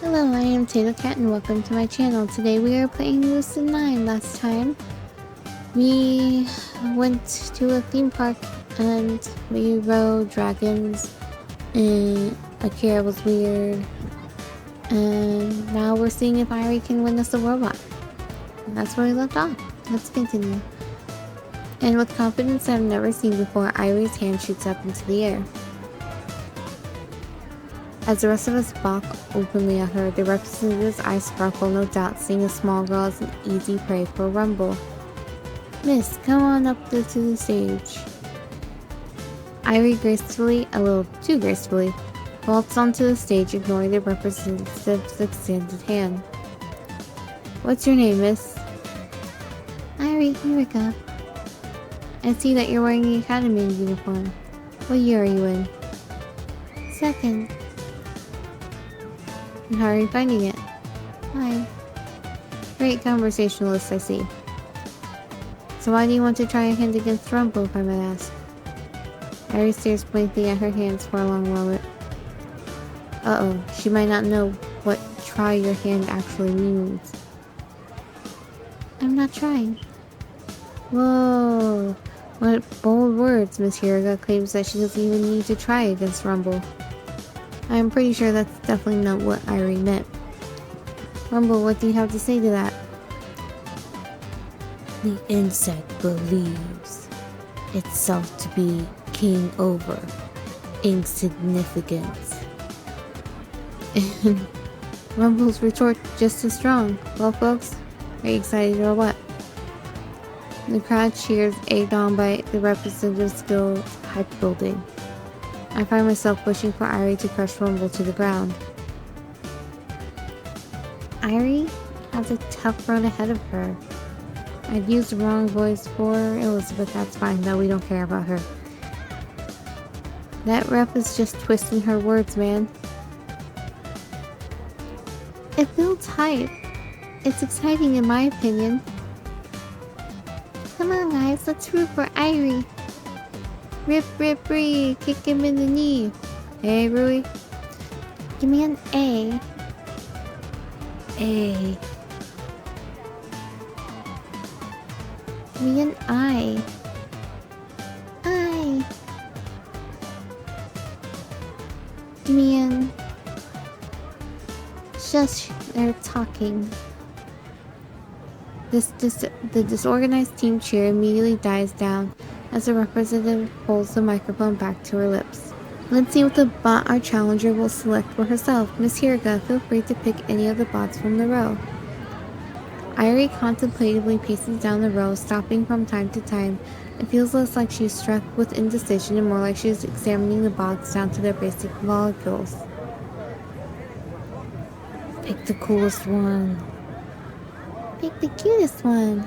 Hello, I am tatocat and welcome to my channel. Today we are playing Lucid9. Last time we went to a theme park and we rode dragons and Akira was weird. And now we're seeing if Irie can win us a robot. And that's where we left off. Let's continue. And with confidence I've never seen before, Irie's hand shoots up into the air. As the rest of us balk openly at her, the representative's eyes sparkle, no doubt, seeing a small girl as an easy prey for Rumble. Miss, come on up to the stage. Irie gracefully, a little too gracefully, vaults onto the stage, ignoring the representative's extended hand. What's your name, miss? Irie, Eureka. I see that you're wearing the academy uniform. What year are you in? Second. And how are you finding it? Hi. Great conversationalist, I see. So why do you want to try a hand against Rumble, if I might ask? Irie stares blankly at her hands for a long moment. Uh-oh, she might not know what try your hand actually means. I'm not trying. Whoa. What bold words. Miss Hirga claims that she doesn't even need to try against Rumble. I'm pretty sure that's definitely not what Irie meant. Rumble, what do you have to say to that? The insect believes itself to be king over insignificance. And Rumble's retort just as strong. Well, folks, are you excited or what? The crowd cheers, egged on by the representative's skilled hype building. I find myself wishing for Irie to crush Rumble to the ground. Irie has a tough road ahead of her. I'd used the wrong voice for Elizabeth, that's fine, though we don't care about her. That rep is just twisting her words, man. It builds hype. It's exciting in my opinion. Come on guys, let's root for Irie. Rip, rip, ree, kick him in the knee. Hey, Rui. Give me an A. A. Give me an I. I. Give me an... Shush, they're talking. The disorganized team cheer immediately dies down as the representative pulls the microphone back to her lips. Let's see what the bot our challenger will select for herself. Miss Hirga, feel free to pick any of the bots from the row. Irie contemplatively paces down the row, stopping from time to time. It feels less like she's struck with indecision and more like she's examining the bots down to their basic molecules. Pick the coolest one. Pick the cutest one.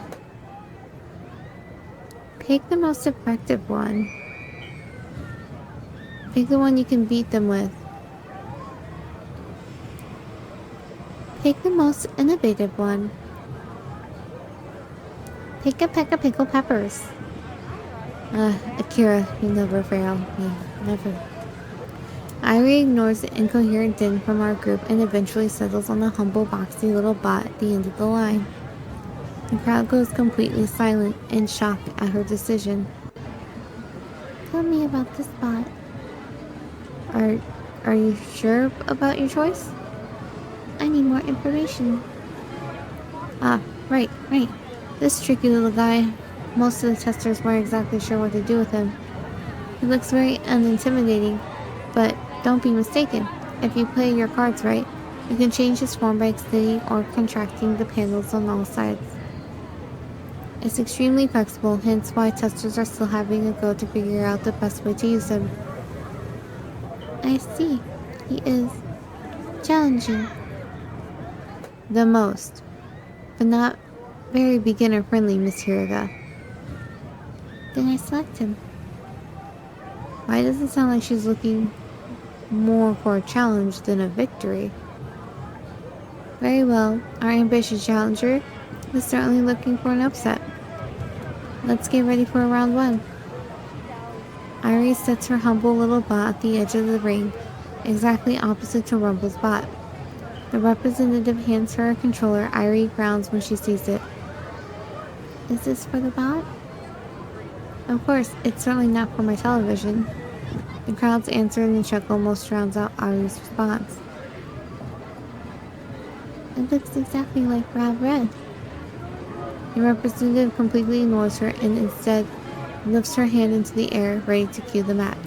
Pick the most effective one. Pick the one you can beat them with. Pick the most innovative one. Pick a peck of pickled peppers. Akira, you never fail. You never. Irie ignores the incoherent din from our group and eventually settles on a humble, boxy little bot at the end of the line. The crowd goes completely silent, in shock at her decision. Tell me about this bot. Are you sure about your choice? I need more information. Ah, right. This tricky little guy. Most of the testers weren't exactly sure what to do with him. He looks very unintimidating, but don't be mistaken. If you play your cards right, you can change his form by extending or contracting the panels on all sides. It's extremely flexible, hence why testers are still having a go to figure out the best way to use him. I see. He is challenging. The most. But not very beginner friendly, Miss Hirga. Then I select him. Why does it sound like she's looking more for a challenge than a victory? Very well, our ambitious challenger is certainly looking for an upset. Let's get ready for round one. Irie sets her humble little bot at the edge of the ring, exactly opposite to Rumble's bot. The representative hands her a controller. Irie frowns when she sees it. Is this for the bot? Of course, it's certainly not for my television. The crowd's answer and the chuckle almost drowns out Irie's response. It looks exactly like Rav Red. The representative completely ignores her and instead lifts her hand into the air, ready to cue the match.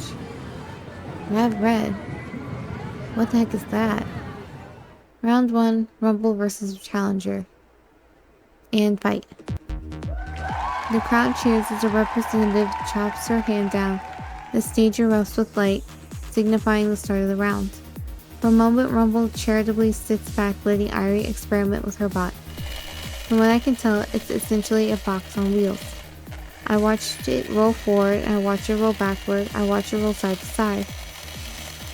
Rav Red? What the heck is that? Round 1, Rumble versus Challenger. And fight. The crowd cheers as a representative chops her hand down. The stage erupts with light, signifying the start of the round. For a moment, Rumble charitably sits back, letting Irie experiment with her bot. From what I can tell, it's essentially a box on wheels. I watched it roll forward, I watched it roll backward, I watched it roll side to side.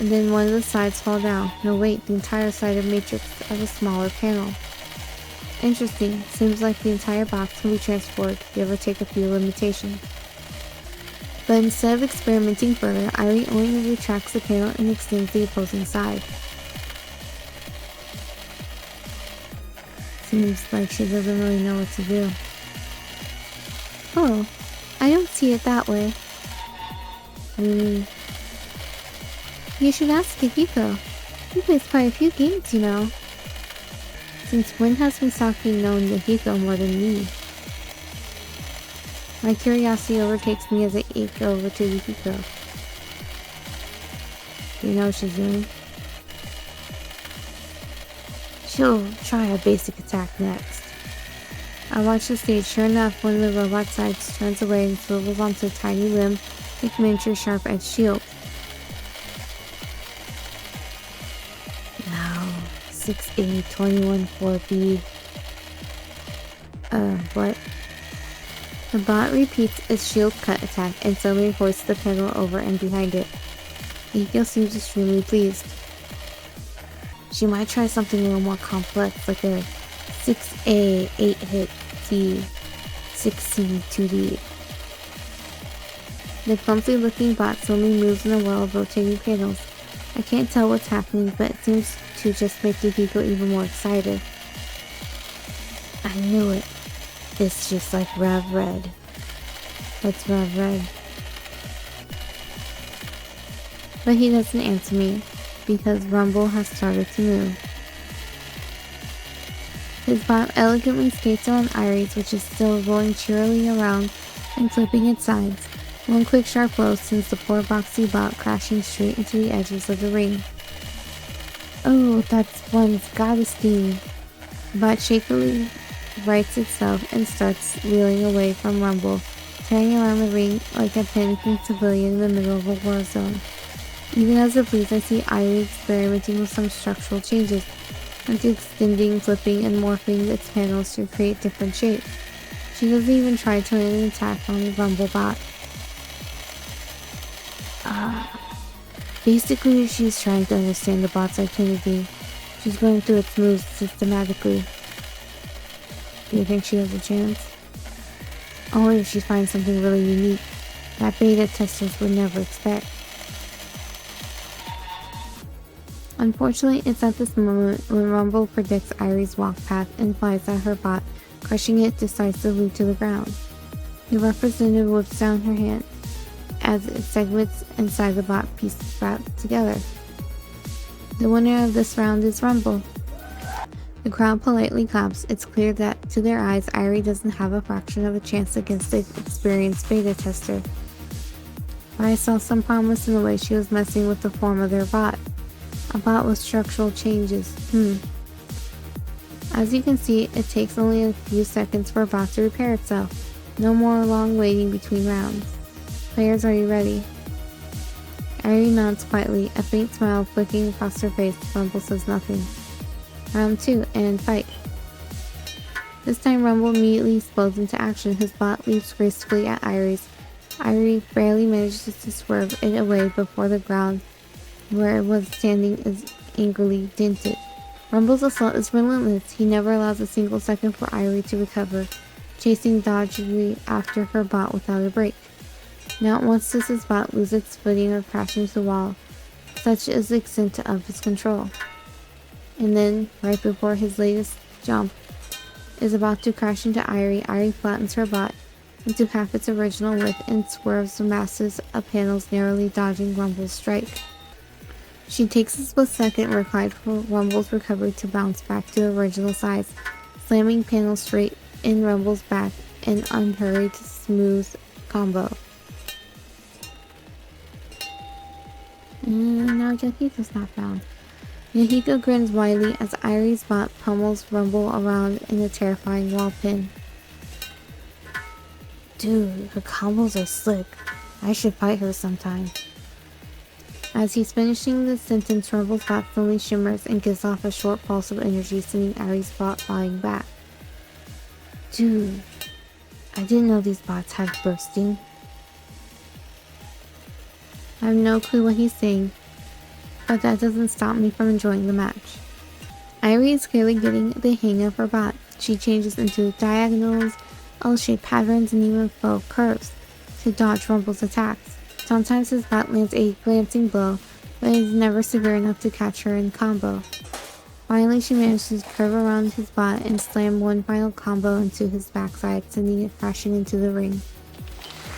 And then one of the sides fall down. No wait, the entire side of Matrix of a smaller panel. Interesting, seems like the entire box can be transported, give or take a few limitations. But instead of experimenting further, Irie only retracts the panel and extends the opposing side. Seems like she doesn't really know what to do. Oh, I don't see it that way. You should ask Akiko. He plays quite a few games, you know. Since when has Misaki known Akiko more than me? My curiosity overtakes me as I ache over to Akiko. Do you know what she's doing? She'll try a basic attack next. I watch the stage. Sure enough, one of the robot sides turns away and swivels onto a tiny limb with miniature sharp-edged shield. Now, 6A, 21, 4B. What? The bot repeats its shield cut attack and suddenly hoists the panel over and behind it. Akiko seems extremely pleased. She might try something a little more complex, like a 6A 8-hit T 6C 2D. The clumsy looking bot suddenly moves in a whirl of rotating panels. I can't tell what's happening, but it seems to just make Akiko even more excited. I knew it. It's just like Rav Red. What's Rav Red? But he doesn't answer me, because Rumble has started to move. His bot elegantly skates around Irie's, which is still rolling cheerily around and flipping its sides. One quick sharp blow sends the poor boxy bot crashing straight into the edges of the ring. Oh, that's one's goddess theme. The bot shakily rights itself and starts reeling away from Rumble, tearing around the ring like a panicking civilian in the middle of a war zone. Even as it bleeds, I see Irie experimenting with some structural changes, like extending, flipping, and morphing its panels to create different shapes. She doesn't even try to land an attack on the Rumble bot. Basically, she's trying to understand the bot's identity. She's going through its moves systematically. Do you think she has a chance? Only if she finds something really unique that beta testers would never expect. Unfortunately, it's at this moment when Rumble predicts Irie's walk path and flies at her bot, crushing it decisively to the ground. The representative whips down her hand as its segments inside the bot piece back together. The winner of this round is Rumble. The crowd politely claps. It's clear that, to their eyes, Irie doesn't have a fraction of a chance against the experienced beta tester. But I saw some promise in the way she was messing with the form of their bot. A bot with structural changes. As you can see, it takes only a few seconds for a bot to repair itself. No more long waiting between rounds. Players, are you ready? Irie nods quietly, a faint smile flicking across her face. Rumble says nothing. Round 2, and fight. This time Rumble immediately explodes into action. His bot leaps gracefully at Irie's. Irie barely manages to swerve it away before the ground where it was standing is angrily dented. Rumble's assault is relentless. He never allows a single second for Irie to recover, chasing doggedly after her bot without a break. Not once does his bot lose its footing or crash into the wall. Such is the extent of his control. And then, right before his latest jump is about to crash into Irie flattens her bot into half its original width and swerves the masses of panels, narrowly dodging Rumble's strike. She takes a split-second required for Rumble's recovery to bounce back to original size, slamming panels straight in Rumble's back, an unhurried, smooth combo. And now Yahiko's not found. Yahiko grins widely as Irie's bot pummels Rumble around in a terrifying wall pin. Dude, her combos are slick. I should fight her sometime. As he's finishing the sentence, Rumble's bot suddenly shimmers and gives off a short pulse of energy, sending Irie's bot flying back. Dude, I didn't know these bots had bursting. I have no clue what he's saying, but that doesn't stop me from enjoying the match. Irie is clearly getting the hang of her bot. She changes into diagonals, L-shaped patterns, and even faux curves to dodge Rumble's attacks. Sometimes his bot lands a glancing blow, but it is never severe enough to catch her in combo. Finally, she manages to curve around his bot and slam one final combo into his backside, sending it crashing into the ring.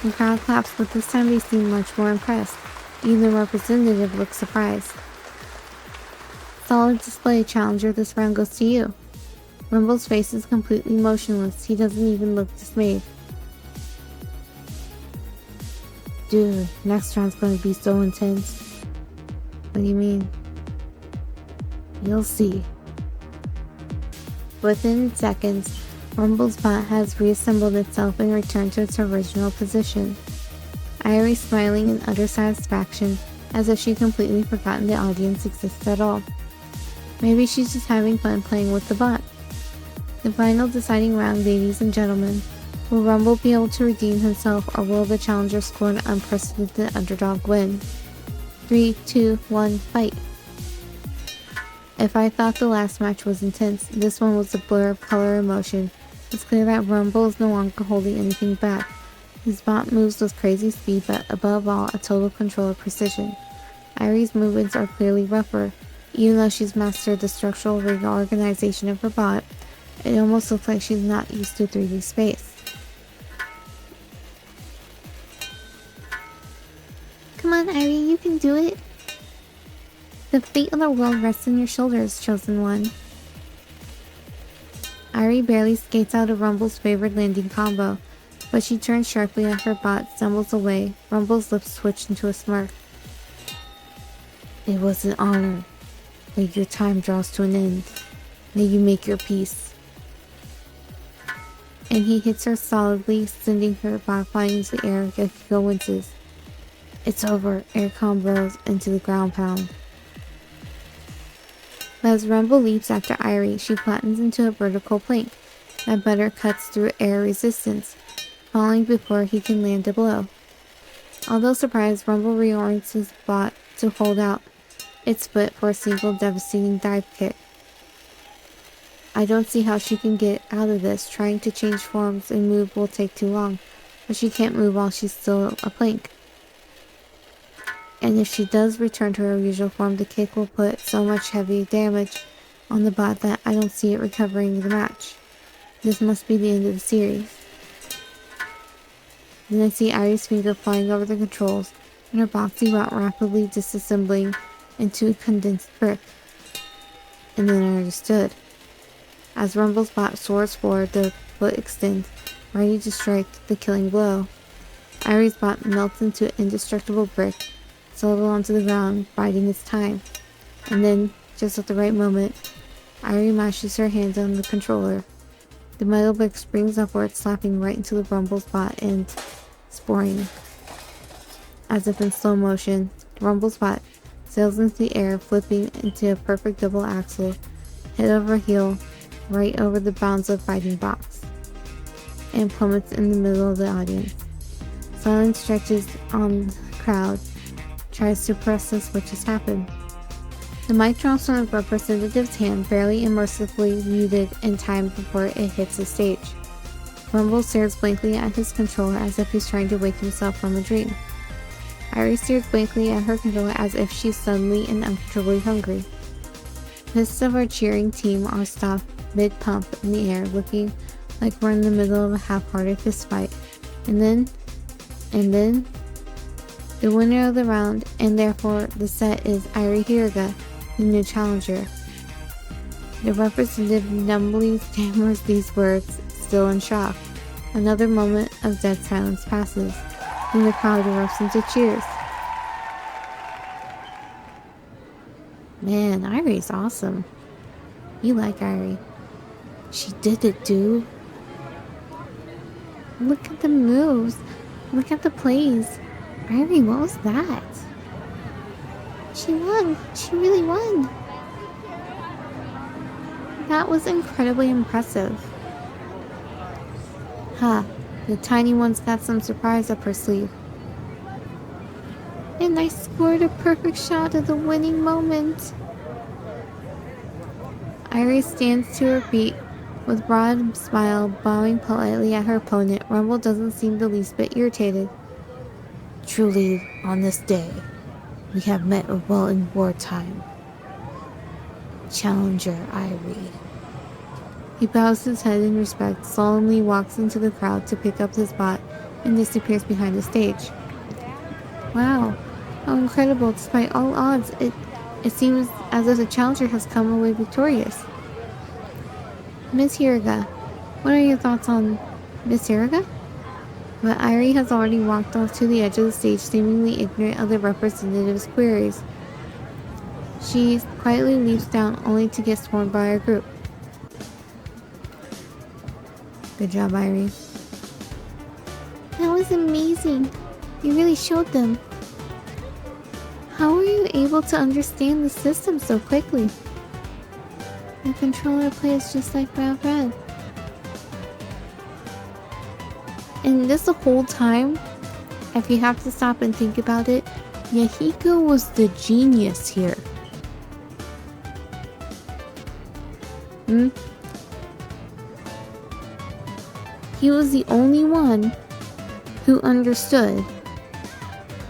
The crowd claps, but this time they seem much more impressed. Even the representative looks surprised. Solid display, challenger. This round goes to you. Rumble's face is completely motionless. He doesn't even look dismayed. Dude, next round's gonna be so intense. What do you mean? You'll see. Within seconds, Rumble's bot has reassembled itself and returned to its original position. Irie smiling in utter satisfaction, as if she'd completely forgotten the audience exists at all. Maybe she's just having fun playing with the bot. The final deciding round, ladies and gentlemen. Will Rumble be able to redeem himself, or will the challenger score an unprecedented underdog win? 3, 2, 1, fight! If I thought the last match was intense, this one was a blur of color and emotion. It's clear that Rumble is no longer holding anything back. His bot moves with crazy speed, but above all, a total control of precision. Irie's movements are clearly rougher. Even though she's mastered the structural reorganization of her bot, it almost looks like she's not used to 3D space. Come on, Irie, you can do it. The fate of the world rests on your shoulders, chosen one. Irie barely skates out of Rumble's favored landing combo, but she turns sharply as her bot stumbles away. Rumble's lips twitch into a smirk. It was an honor. May your time draws to an end. May you make your peace. And he hits her solidly, sending her bot flying into the air. Yahiko winces. It's over. Air combos into the ground pound. As Rumble leaps after Irie, she flattens into a vertical plank that better cuts through air resistance, falling before he can land a blow. Although surprised, Rumble reorients his bot to hold out its foot for a single devastating dive kick. I don't see how she can get out of this. Trying to change forms and move will take too long, but she can't move while she's still a plank. And if she does return to her usual form, the kick will put so much heavy damage on the bot that I don't see it recovering the match. This must be the end of the series. Then I see Irie's finger flying over the controls, and her boxy bot rapidly disassembling into a condensed brick. And then I understood. As Rumble's bot soars forward, the foot extends, ready to strike the killing blow. Irie's bot melts into an indestructible brick, settled onto the ground, biding its time. And then, just at the right moment, Irie mashes her hands on the controller. The metal brick springs upward, slapping right into the Rumble's bot and sporing. As if in slow motion, Rumble's bot sails into the air, flipping into a perfect double axel, head over heel, right over the bounds of fighting box, and plummets in the middle of the audience. Silence stretches on the crowd, tries to process what just happened. The mic drops from the representative's hand, barely and mercifully muted in time before it hits the stage. Rumble stares blankly at his controller as if he's trying to wake himself from a dream. Irie stares blankly at her controller as if she's suddenly and uncontrollably hungry. fists of our cheering team are stopped mid-pump in the air, looking like we're in the middle of a half-hearted fistfight. And then, the winner of the round, and therefore the set, is Airi Hiraga, the new challenger. The representative numbly stammers these words, still in shock. Another moment of dead silence passes, and the crowd erupts into cheers. Man, Airi's awesome. You like Airi. She did it, dude. Look at the moves. Look at the plays. Airi, what was that? She won. She really won. That was incredibly impressive. Ha, the tiny one's got some surprise up her sleeve. And I scored a perfect shot of the winning moment. Airi stands to her feet with broad smile, bowing politely at her opponent. Rumble doesn't seem the least bit irritated. Truly, on this day, we have met well in wartime. Challenger Airi. He bows his head in respect, solemnly walks into the crowd to pick up his bot, and disappears behind the stage. Wow, how incredible! Despite all odds, it seems as if the challenger has come away victorious. Miss Hiraga, what are your thoughts on Miss Hiraga? But Airi has already walked off to the edge of the stage, seemingly ignorant of the representative's queries. She quietly leaps down, only to get swarmed by her group. Good job, Airi. That was amazing. You really showed them. How were you able to understand the system so quickly? The controller plays just like Red. And this the whole time, if you have to stop and think about it, Yahiko was the genius here. He was the only one who understood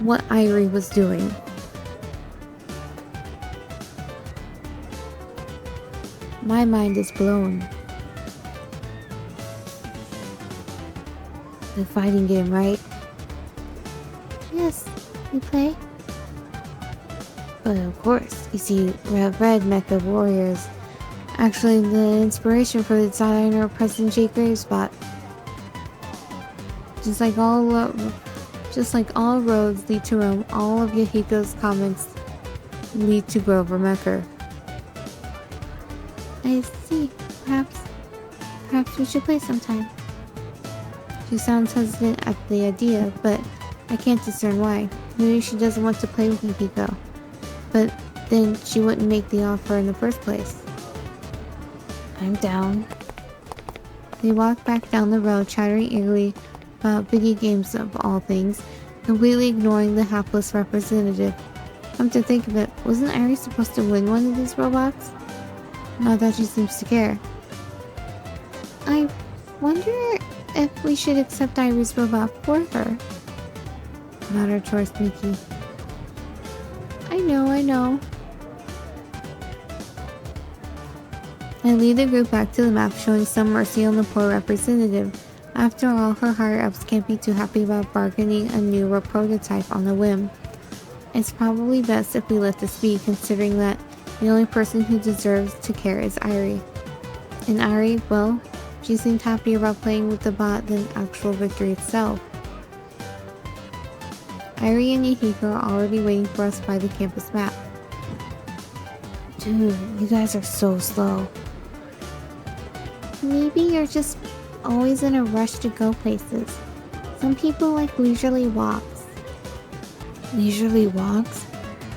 what Airi was doing. My mind is blown. The fighting game, right? Yes, we play. But of course, you see, Red Mecha Warriors actually the inspiration for the designer of President J. Graves' bot. Just like all roads lead to Rome, all of Yahiko's comments lead to Grover Mecher. I see. Perhaps we should play sometime. She sounds hesitant at the idea, but I can't discern why. Maybe she doesn't want to play with Yahiko. But then she wouldn't make the offer in the first place. I'm down. They walk back down the road, chattering eagerly about video games of all things, completely ignoring the hapless representative. Come to think of it, wasn't Airi supposed to win one of these robots? Not that she seems to care. I wonder if we should accept Airi's robot for her. Not our choice, Miki. I know. I lead the group back to the map, showing some mercy on the poor representative. After all, her higher-ups can't be too happy about bargaining a newer prototype on a whim. It's probably best if we let this be, considering that the only person who deserves to care is Airi. And Airi, well, she seemed happier about playing with the bot than actual victory itself. Airi and Yahiko are already waiting for us by the campus map. Dude, you guys are so slow. Maybe you're just always in a rush to go places. Some people like leisurely walks. Leisurely walks?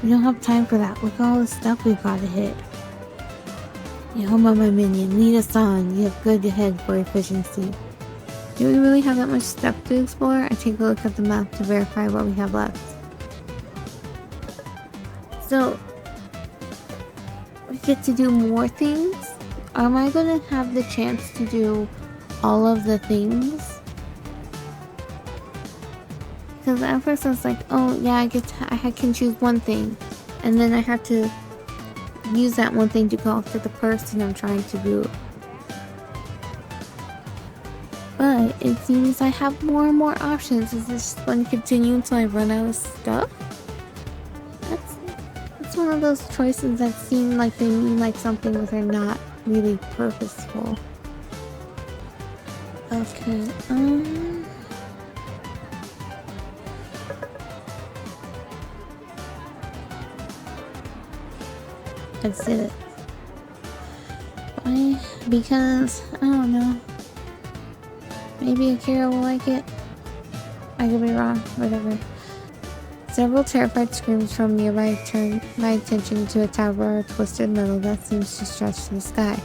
We don't have time for that. Look at all the stuff we've got to hit. Yoma, my minion, lead us on. You have good head for efficiency. Do we really have that much stuff to explore? I take a look at the map to verify what we have left. So, we get to do more things? Am I gonna have the chance to do all of the things? Because at first I was like, oh yeah, I can choose one thing. And then I have to use that one thing to go after the person I'm trying to do. But it seems I have more and more options. Is this just going to continue until I run out of stuff? That's one of those choices that seem like they mean like something but they're not really purposeful. Okay, let's do it. Why? Because, I don't know. Maybe Akira will like it. I could be wrong, whatever. Several terrified screams from nearby turned my attention to a tower of twisted metal that seems to stretch to the sky.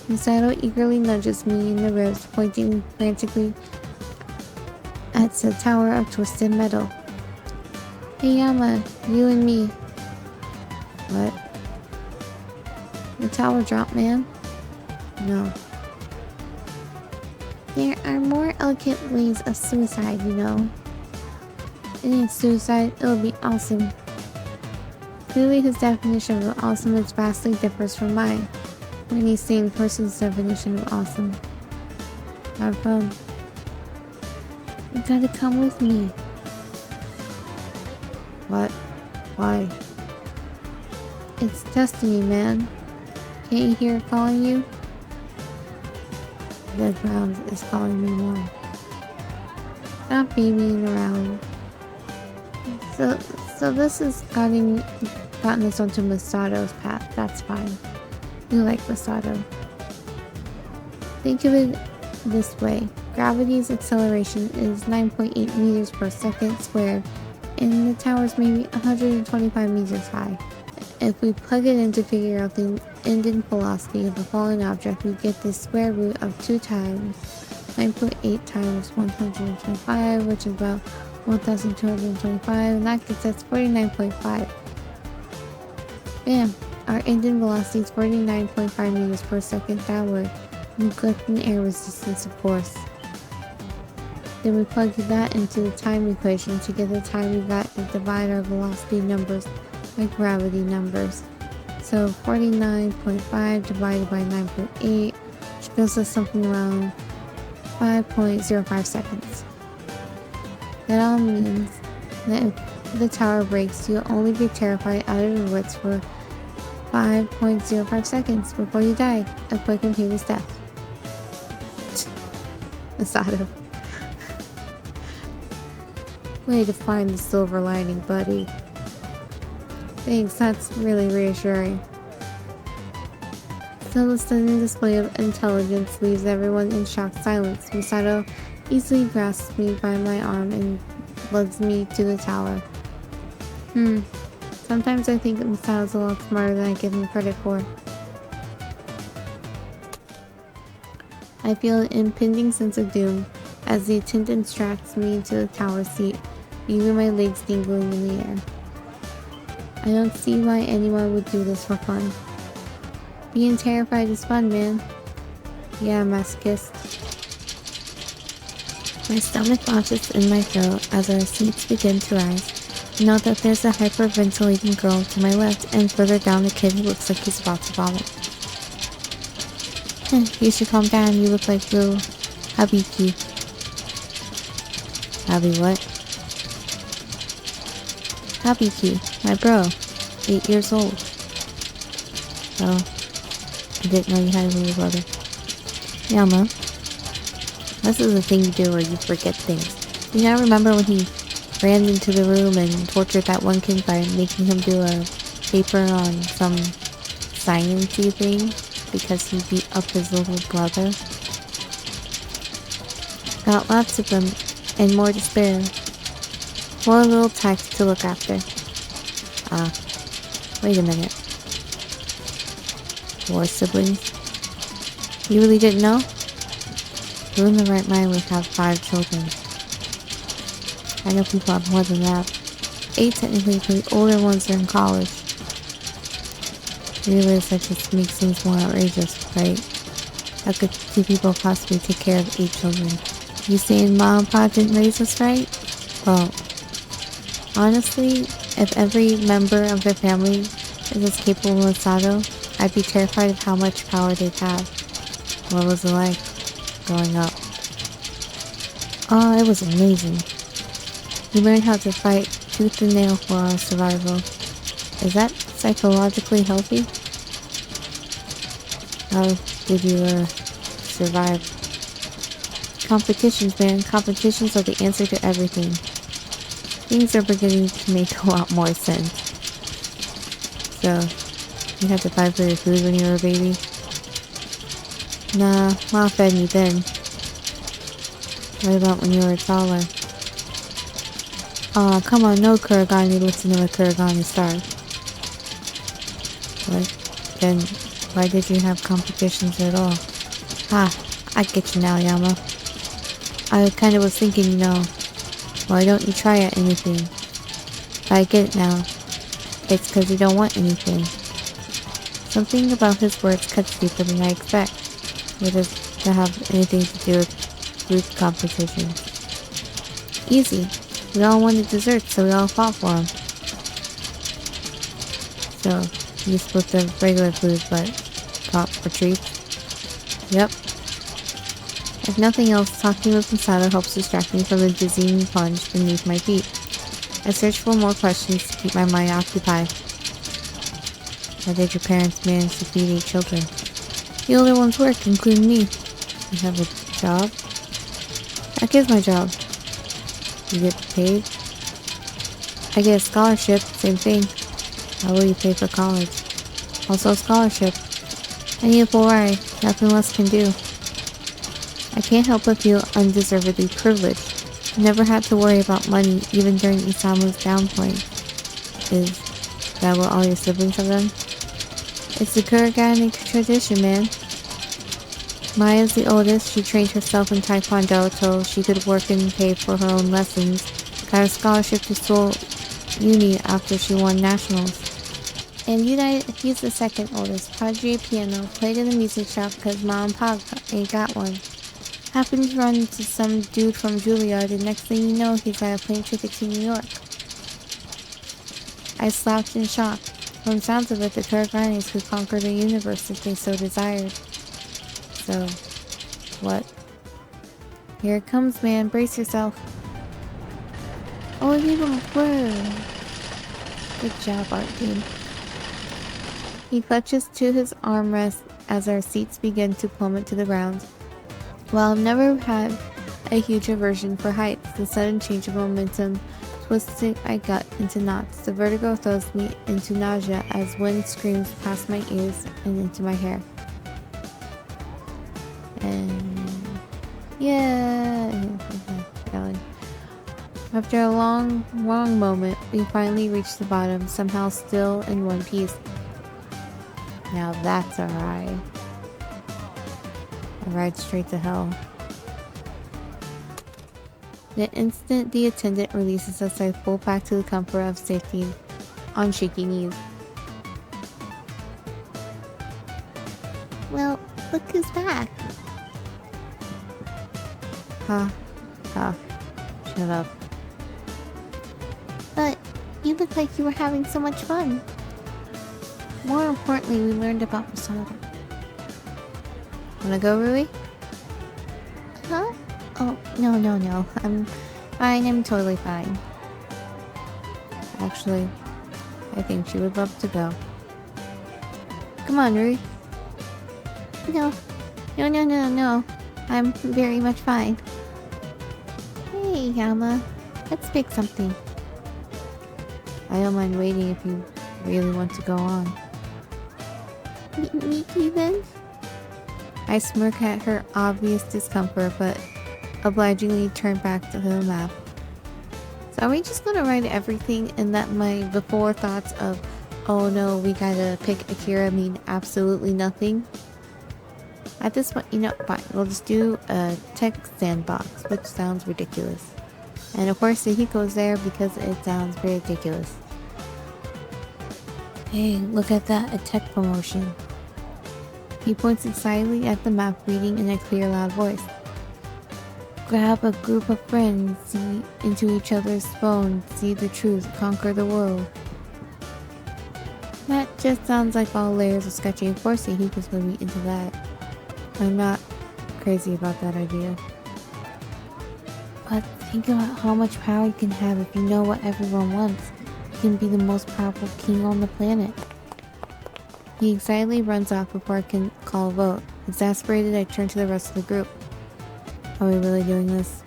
Misato eagerly nudges me in the ribs, pointing frantically at the tower of twisted metal. Hey Yama, you and me. What? The tower dropped, man? No. There are more elegant ways of suicide, you know. It ain't suicide, it'll be awesome. Clearly his definition of awesome is vastly differs from mine. When he's saying person's definition of awesome. Have fun. You gotta come with me. What? Why? It's destiny, man. Can't you hear it calling you? The ground is calling me more. Stop babying around. So this has gotten us onto Masato's path. That's fine. You like Masato. Think of it this way. Gravity's acceleration is 9.8 meters per second squared, and the tower is maybe 125 meters high. If we plug it in to figure out the ending velocity of the falling object, we get the square root of 2 times 9.8 times 125, which is about 1,225, and that gets us 49.5. Bam! Our engine velocity is 49.5 meters per second downward, neglecting air resistance, of course. Then we plug that into the time equation to get the time we got to divide our velocity numbers by gravity numbers. So 49.5 divided by 9.8, which gives us something around 5.05 seconds. That all means that if the tower breaks, you'll only be terrified out of your wits for 5.05 seconds before you die, a quick and painless death. Masato. Way to find the silver lining, buddy. Thanks, that's really reassuring. So the sudden display of intelligence leaves everyone in shocked silence. Misato easily grasps me by my arm and lugs me to the tower. Sometimes I think that Misato's a lot smarter than I give him credit for. I feel an impending sense of doom as the attendant straps me into the tower seat, leaving my legs dangling in the air. I don't see why anyone would do this for fun. Being terrified is fun, man. Yeah, masochist. My stomach launches in my throat as our seats begin to rise. Note that there's a hyperventilating girl to my left, and further down a kid who looks like he's about to vomit. You should calm down, you look like little Habiki. Habi what? Habiki, my bro, 8 years old. Oh, I didn't know you had a little brother. Yama, this is the thing you do where you forget things. You now remember when he ran into the room and tortured that one kid by making him do a paper on some science-y thing because he beat up his little brother? Got lots of them, and more to spare. More little techs to look after. Wait a minute. 4 siblings? You really didn't know? Who in the right mind would have 5 children? I know people have more than that. 8 technically, but the older ones are in college. Realize that just makes things more outrageous, right? How could 2 people possibly take care of 8 children? You saying Mom and Pa didn't raise us right? Well, honestly, if every member of their family is as capable as Sato, I'd be terrified of how much power they'd have. What was it like growing up? Oh, it was amazing. We learned how to fight tooth and nail for our survival. Is that psychologically healthy? How did you survive? Competitions, man. Competitions are the answer to everything. Things are beginning to make a lot more sense. So, you had to fight for your food when you were a baby? Nah, Mom fed me then. What about when you were taller? Aw, come on, no Kurogane listen to a Kurogane star. What? Then, why did you have competitions at all? Ah, I get you now, Yama. I kinda was thinking, you know, why don't you try at anything? I get it now. It's cause you don't want anything. Something about his words cuts deeper than I expect. What does that have anything to do with food competitions? Easy. We all wanted dessert, so we all fought for them. So, you split the regular food, but fought for treats? Yep. If nothing else, talking with Masato helps distract me from the dizzying plunge beneath my feet. I search for more questions to keep my mind occupied. How did your parents manage to feed 8 children? The older ones work, including me. You have a job? That is my job. You get paid? I get a scholarship, same thing. How will you pay for college? Also a scholarship. I need a full ride, nothing less can do. I can't help but feel undeservedly privileged. I never had to worry about money, even during Isamu's down point. Is that what all your siblings have done? It's the Kurogane tradition, man. Maya's the oldest. She trained herself in Taekwondo till she could work and pay for her own lessons. Got a scholarship to Seoul Uni after she won nationals. And he's the second oldest. Padre piano. Played in the music shop because Mom and Pop ain't got one. Happened to run into some dude from Juilliard, and next thing you know, he's got a plane ticket to New York. I slouched in shock. From the sounds of it, the Kuraganes could conquer the universe if they so desired. So, what? Here it comes, man. Brace yourself. Oh, it even blurred. Good job, art team. He clutches to his armrest as our seats begin to plummet to the ground. While I've never had a huge aversion for heights, the sudden change of momentum twisting my gut into knots. The vertigo throws me into nausea as wind screams past my ears and into my hair. And yeah, after a long moment, we finally reach the bottom, somehow still in one piece. Now that's a ride. A ride straight to hell. The instant the attendant releases us, I pull back to the comfort of safety on shaky knees. Well, look who's back. Ha. Shut up. But you look like you were having so much fun. More importantly, we learned about Masato. Wanna go, Rui? Huh? Oh, no. I'm fine, I'm totally fine. Actually, I think she would love to go. Come on, Rui. No. I'm very much fine. Hey, Yama. Let's pick something. I don't mind waiting if you really want to go on. Me too, then? I smirk at her obvious discomfort, but obligingly turn back to the map. So are we just gonna write everything and let my before thoughts of, oh no, we gotta pick Akira mean absolutely nothing? At this point, you know, fine, we'll just do a tech sandbox, which sounds ridiculous. And of course, Hiko's there because it sounds ridiculous. Hey, look at that, a tech promotion. He points excitedly at the map, reading in a clear, loud voice. Grab a group of friends, see into each other's phones, see the truth, conquer the world. That Just sounds like all layers of sketchy. Of course, he was gonna be into that. I'm not crazy about that idea. But think about how much power you can have if you know what everyone wants. You can be the most powerful king on the planet. He excitedly runs off before I can call a vote. Exasperated, I turn to the rest of the group. Are we really doing this?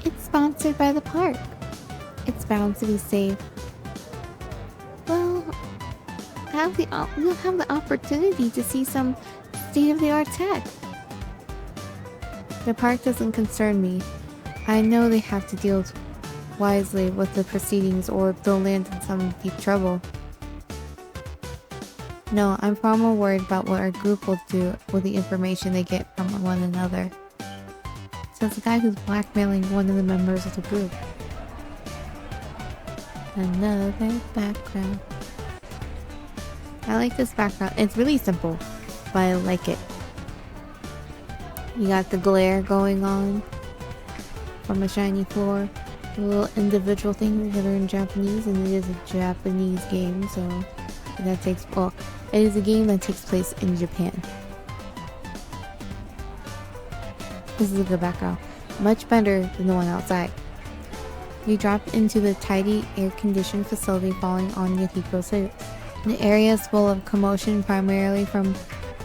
It's sponsored by the park. It's bound to be safe. Well, we'll have the opportunity to see some state-of-the-art tech. The park doesn't concern me. I know they have to deal wisely with the proceedings or they'll land in some deep trouble. No, I'm far more worried about what our group will do with the information they get from one another. Says the guy who's blackmailing one of the members of the group. Another background. I like this background. It's really simple, but I like it. You got the glare going on from a shiny floor. A little individual things that are in Japanese, and it is a Japanese game, so that takes, well, it is a game that takes place in Japan. This is a good background. Much better than the one outside. We dropped into the tidy, air-conditioned facility falling on Yahiko's hips. The area is full of commotion, primarily from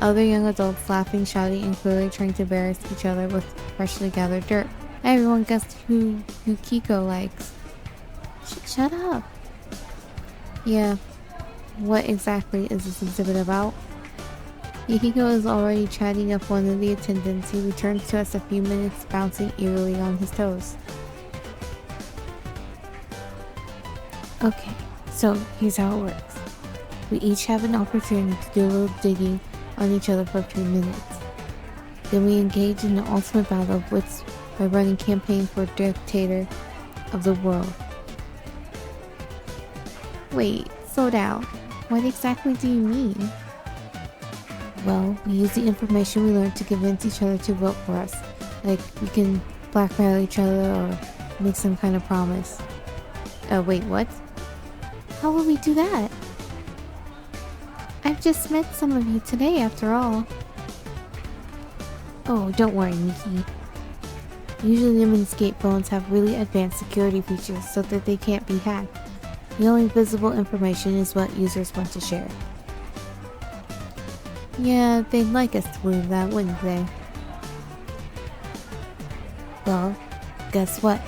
other young adults laughing, shouting, and clearly trying to embarrass each other with freshly gathered dirt. Everyone guessed who Yukiko likes. Shut up. Yeah. What exactly is this exhibit about? Yukiko is already chatting up one of the attendants. He returns to us a few minutes, bouncing eerily on his toes. Okay, so here's how it works. We each have an opportunity to do a little digging on each other for a few minutes. Then we engage in the ultimate battle of wits by running campaign for dictator of the world. Wait, slow down. What exactly do you mean? Well, we use the information we learned to convince each other to vote for us. Like, we can blackmail each other or make some kind of promise. Wait, what? How will we do that? I've just met some of you today, after all. Oh, don't worry, Miki. Usually limited escape phones have really advanced security features so that they can't be hacked. The only visible information is what users want to share. Yeah, they'd like us to believe that, wouldn't they? Well, guess what?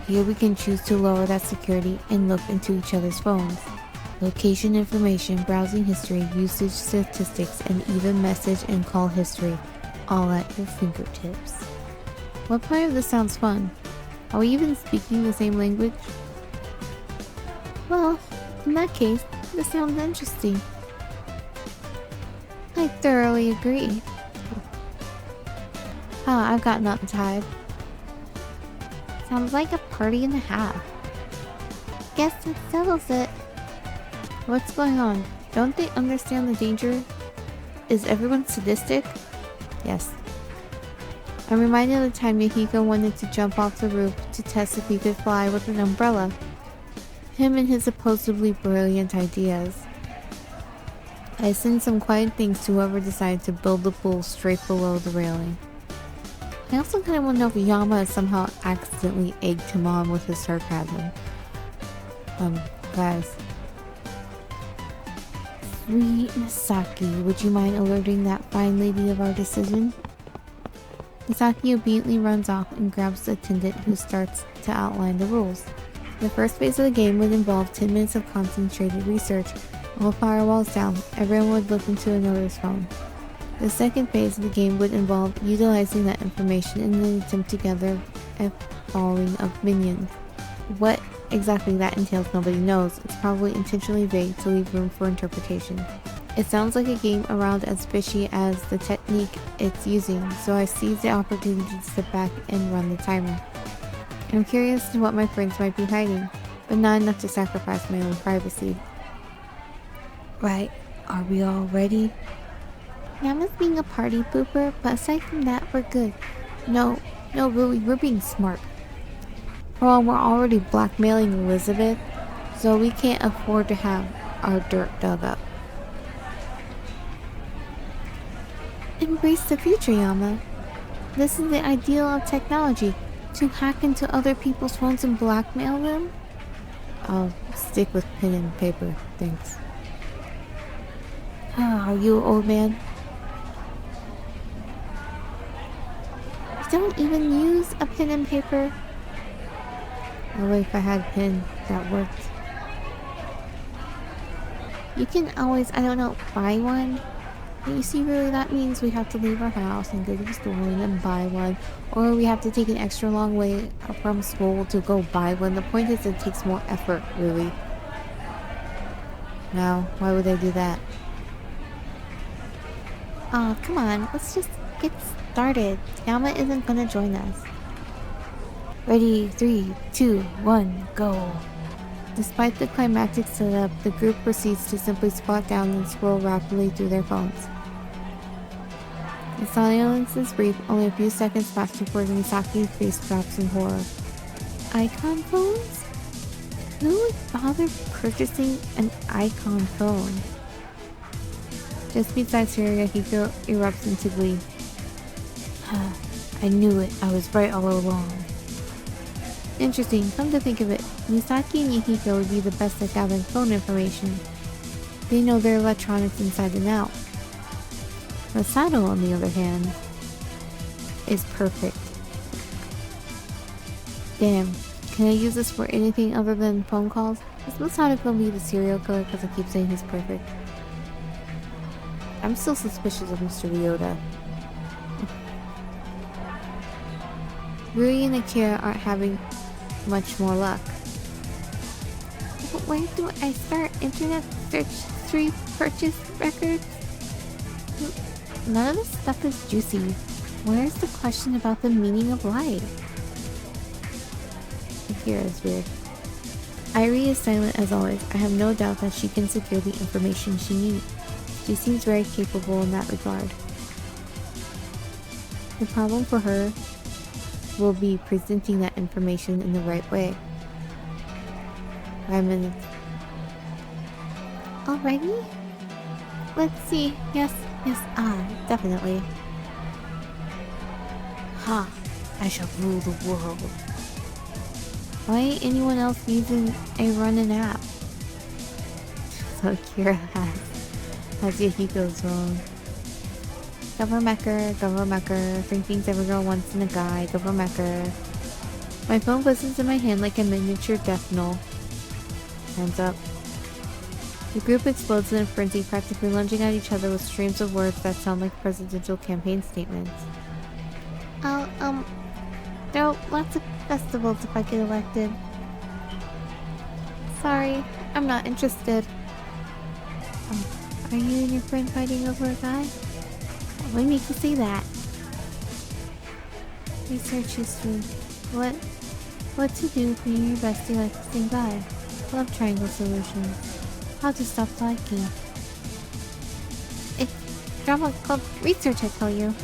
Here we can choose to lower that security and look into each other's phones. Location information, browsing history, usage statistics, and even message and call history, all at your fingertips. What part of this sounds fun? Are we even speaking the same language? Well, in that case, this sounds interesting. I thoroughly agree. Ah, I've got nothing to hide. Sounds like a party and a half. Guess that settles it. What's going on? Don't they understand the danger? Is everyone sadistic? Yes. I'm reminded of the time Yahiko wanted to jump off the roof to test if he could fly with an umbrella. Him and his supposedly brilliant ideas. I send some quiet thanks to whoever decided to build the pool straight below the railing. I also kind of want to know if Yama somehow accidentally egged him on with his sarcasm. Guys. Sweet Misaki, would you mind alerting that fine lady of our decision? Misaki obediently runs off and grabs the attendant who starts to outline the rules. The first phase of the game would involve 10 minutes of concentrated research. All firewalls down, everyone would look into another's phone. The second phase of the game would involve utilizing that information in an attempt to gather a following of minions. What exactly that entails nobody knows. It's probably intentionally vague to leave room for interpretation. It sounds like a game around as fishy as the technique it's using, so I seize the opportunity to sit back and run the timer. I'm curious to what my friends might be hiding, but not enough to sacrifice my own privacy. Right, are we all ready? Yama's being a party pooper, but aside from that, we're good. No, really, we're being smart. Well, we're already blackmailing Elizabeth, so we can't afford to have our dirt dug up. Embrace the future, Yama. This is the ideal of technology. To hack into other people's phones and blackmail them? I'll stick with pen and paper, thanks. Are you an old man? You don't even use a pen and paper. Oh, if I had a pen that worked. You can always, I don't know, buy one. But you see, really, that means we have to leave our house and go to the store and then buy one. Or we have to take an extra long way from school to go buy one. The point is it takes more effort, really. Now, why would they do that? Oh, come on. Let's just get started. Yama isn't gonna join us. Ready, 3, 2, 1, go. Despite the climactic setup, the group proceeds to simply squat down and scroll rapidly through their phones. The silence is brief, only a few seconds pass before Misaki's face drops in horror. Icon phones? Who would bother purchasing an icon phone? Just besides her, Yahiko erupts into glee. I knew it. I was right all along. Interesting. Come to think of it, Misaki and Yahiko would be the best at gathering phone information. They know their electronics inside and out. Masato, on the other hand, is perfect. Damn, can I use this for anything other than phone calls? Is Masato gonna be the serial killer because I keep saying he's perfect? I'm still suspicious of Mr. Ryota. Rui and Akira aren't having much more luck. But where do I start? Internet search 3 purchase records? None of this stuff is juicy. Where's the question about the meaning of life? Akira is weird. Irie is silent as always. I have no doubt that she can secure the information she needs. She seems very capable in that regard. The problem for her will be presenting that information in the right way. 5 minutes. Alrighty? Let's see. Yes, definitely. Ha! I shall rule the world. Why ain't anyone else using a running app? So Kira has Yahiko's phone. Governmecker, three things every girl wants in a guy, Governmecker. My phone buzzes in my hand like a miniature death knell. Hands up. The group explodes in a frenzy, practically lunging at each other with streams of words that sound like presidential campaign statements. There are lots of festivals if I get elected. Sorry, I'm not interested. Are you and your friend fighting over a guy? What makes you say that? Research history. What to do if you and your bestie like the same guy? Love triangle solutions. How to stop liking. It's drama called research, I tell you.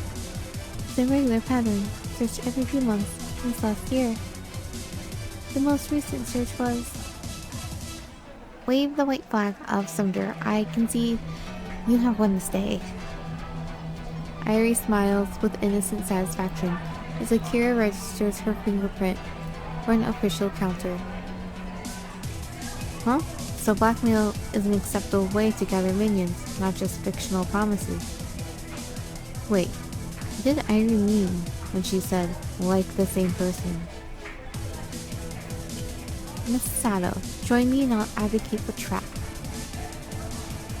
It's a regular pattern. Searched every few months since last year. The most recent search was... Wave the white flag of Sumter. I can see you have one to stay. Irie smiles with innocent satisfaction as Akira registers her fingerprint for an official counter. Huh? So blackmail is an acceptable way to gather minions, not just fictional promises. Wait, what did Irie mean when she said, like the same person? Masato, join me and I'll advocate for track.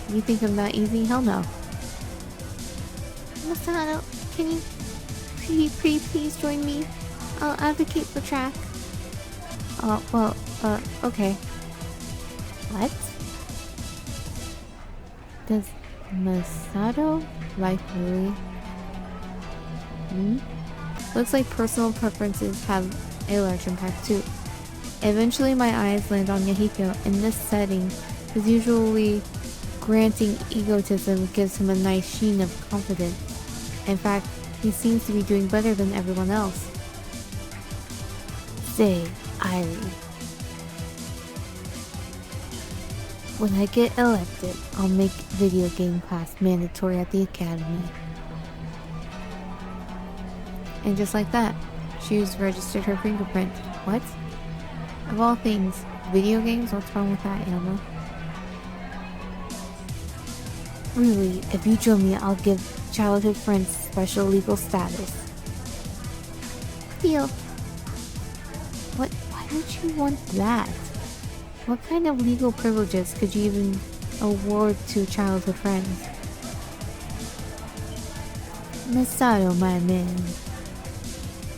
You think I'm that easy? Hell no. Masato, can you please join me? I'll advocate for track. Okay. What? Does Masato like Rui? Looks like personal preferences have a large impact too. Eventually my eyes land on Yahiko. In this setting, his usually granting egotism gives him a nice sheen of confidence. In fact, he seems to be doing better than everyone else. Say, Irie. When I get elected, I'll make video game class mandatory at the academy. And just like that, she's registered her fingerprint. What? Of all things, video games? What's wrong with that, Yama? Really, if you join me, I'll give childhood friends special legal status. Deal. What? Why would you want that? What kind of legal privileges could you even award to childhood friends? Masato, my man.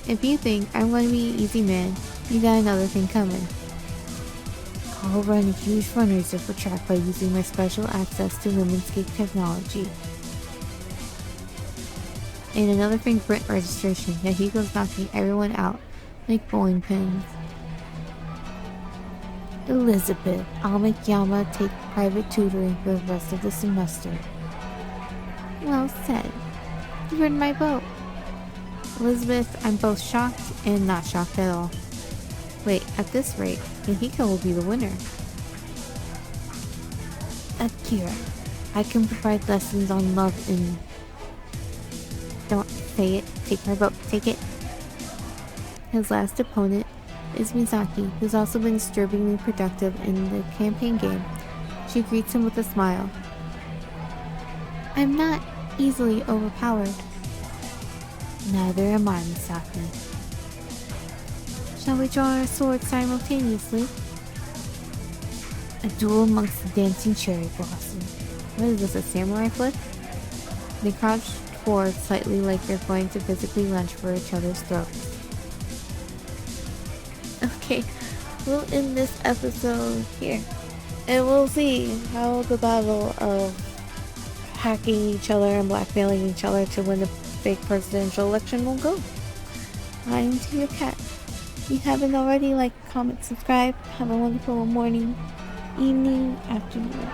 If you think I'm going to be an easy man, you got another thing coming. I'll run a huge fundraiser for track by using my special access to women's geek technology. And another fingerprint registration, that he goes knocking everyone out like bowling pins. Elizabeth, I'll make Yama take private tutoring for the rest of the semester. Well said. You earned my vote. Elizabeth, I'm both shocked and not shocked at all. Wait, at this rate, Yahiko will be the winner. Akira, I can provide lessons on love and... Don't say it. Take my vote. Take it. His last opponent is Misaki, who's also been disturbingly productive in the campaign game. She greets him with a smile. I'm not easily overpowered. Neither am I, Misaki. Shall we draw our swords simultaneously? A duel amongst the dancing cherry blossom. What is this, a samurai flip? They crouch forward slightly like they're going to physically lunge for each other's throats. Okay, we'll end this episode here. And we'll see how the battle of hacking each other and blackmailing each other to win the fake presidential election will go. I'm tatocat. If you haven't already, like, comment, subscribe. Have a wonderful morning, evening, afternoon.